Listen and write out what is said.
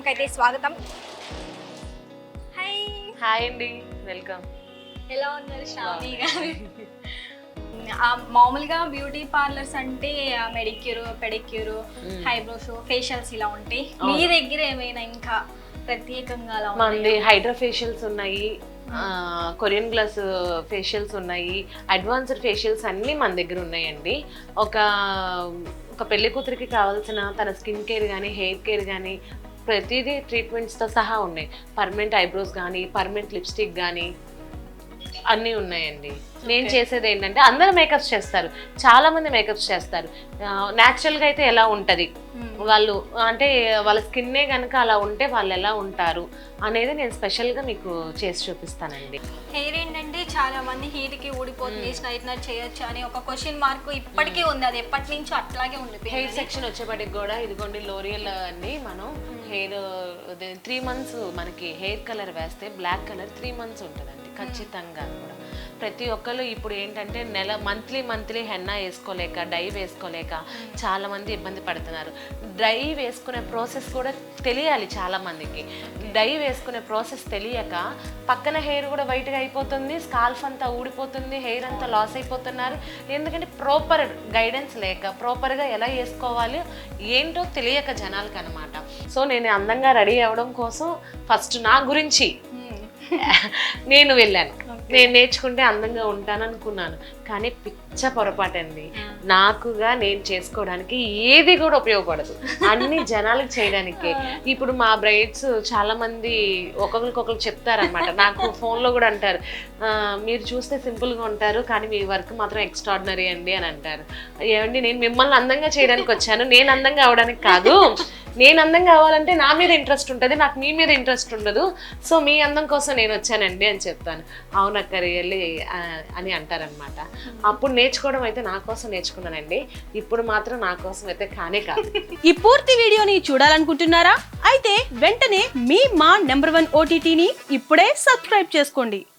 ఛానల్కి అయితే స్వాగతం. హాయ్ హాయ్ అండి, వెల్కమ్. ఎలా ఉన్నారు శ్రావణి గారు? మామూలుగా బ్యూటీ పార్లర్స్ అంటే మెడిక్యూర్, పెడిక్యూర్, హైబ్రోస్, ఫేషియల్స్ ఇలా ఉంటాయి. మీ దగ్గర ఏమైనా ఇంకా ప్రత్యేకంగా అలా మనది హైడ్రా ఫేషియల్స్ ఉన్నాయి, కొరియన్ గ్లాస్ ఫేషియల్స్ ఉన్నాయి, అడ్వాన్స్డ్ ఫేషియల్స్ అన్నీ మన దగ్గర ఉన్నాయండి. ఒక పెళ్లి కూతురికి కావాల్సిన తన స్కిన్ కేర్ కానీ హెయిర్ కేర్ కానీ ప్రతిదీ ట్రీట్మెంట్స్తో సహా ఉన్నాయి. పర్మనెంట్ ఐబ్రోస్ కానీ పర్మనెంట్ లిప్స్టిక్ కానీ అన్నీ ఉన్నాయండి. నేను చేసేది ఏంటంటే అందరూ మేకప్స్ చేస్తారు, చాలా మంది మేకప్స్ చేస్తారు. న్యాచురల్గా అయితే ఎలా ఉంటుంది, వాళ్ళు అంటే వాళ్ళ స్కిన్నే కనుక అలా ఉంటే వాళ్ళు ఎలా ఉంటారు అనేది నేను స్పెషల్గా మీకు చేసి చూపిస్తానండి. హెయిర్ ఏంటంటే చాలా మంది హీట్కి ఊడిపోతుంది, స్ట్రైట్నర్ చేయొచ్చు అని ఒక క్వశ్చన్ మార్క్ ఇప్పటికీ ఉంది. అది ఎప్పటి నుంచో అట్లాగే ఉంది. హెయిర్ సెక్షన్ వచ్చేప్పటికి కూడా ఇదిగోండి లోరియల్ అండి. మనం హెయిర్ 3 months మనకి హెయిర్ కలర్ వేస్తే బ్లాక్ కలర్ 3 months ఉంటుందండి ఖచ్చితంగా కూడా. ప్రతి ఒక్కరు ఇప్పుడు ఏంటంటే మంత్లీ హెన్నా వేసుకోలేక, డై వేసుకోలేక చాలా మంది ఇబ్బంది పడుతున్నారు. డై వేసుకునే ప్రాసెస్ కూడా తెలియాలి చాలా మందికి. డై వేసుకునే ప్రాసెస్ తెలియక పక్కన హెయిర్ కూడా వైట్గా అయిపోతుంది, స్కాల్ఫ్ అంతా ఊడిపోతుంది, హెయిర్ అంతా లాస్ అయిపోతున్నారు. ఎందుకంటే ప్రాపర్ గైడెన్స్ లేక, ప్రాపర్గా ఎలా వేసుకోవాలి ఏంటో తెలియక జనాలకి అనమాట. సో నేను అందంగా రెడీ అవ్వడం కోసం ఫస్ట్ నా గురించి నేను వెళ్ళాను. నేను నేర్చుకుంటే అందంగా ఉంటాను అనుకున్నాను, కానీ పిచ్చ పొరపాటండి. నాకుగా నేను చేసుకోవడానికి ఏది కూడా ఉపయోగపడదు, అన్ని జనాలకు చేయడానికి. ఇప్పుడు మా బ్రైడ్స్ చాలా మంది ఒకరికొకరు చెప్తారనమాట, నాకు ఫోన్లో కూడా అంటారు, మీరు చూస్తే సింపుల్గా ఉంటారు కానీ మీ వర్క్ మాత్రం ఎక్స్ట్రాడినరీ అండి అని అంటారు. ఏమండి, నేను మిమ్మల్ని అందంగా చేయడానికి వచ్చాను, నేను అందంగా అవడానికి కాదు. నేను అందంగా అవ్వాలంటే నా మీద ఇంట్రెస్ట్ ఉంటుంది, నాకు మీ మీద ఇంట్రెస్ట్ ఉండదు. సో మీ అందం కోసం నేను వచ్చానండి అని చెప్తాను. అవునక్క రియల్లీ అని అంటారనమాట. అప్పుడు నేర్చుకోవడం అయితే నా కోసం నేర్చుకున్నానండి, ఇప్పుడు మాత్రం నా కోసం అయితే కానే కాదు. ఈ పూర్తి వీడియోని చూడాలనుకుంటున్నారా? అయితే వెంటనే మీ మా #1 OTTని ఇప్పుడే సబ్స్క్రైబ్ చేసుకోండి.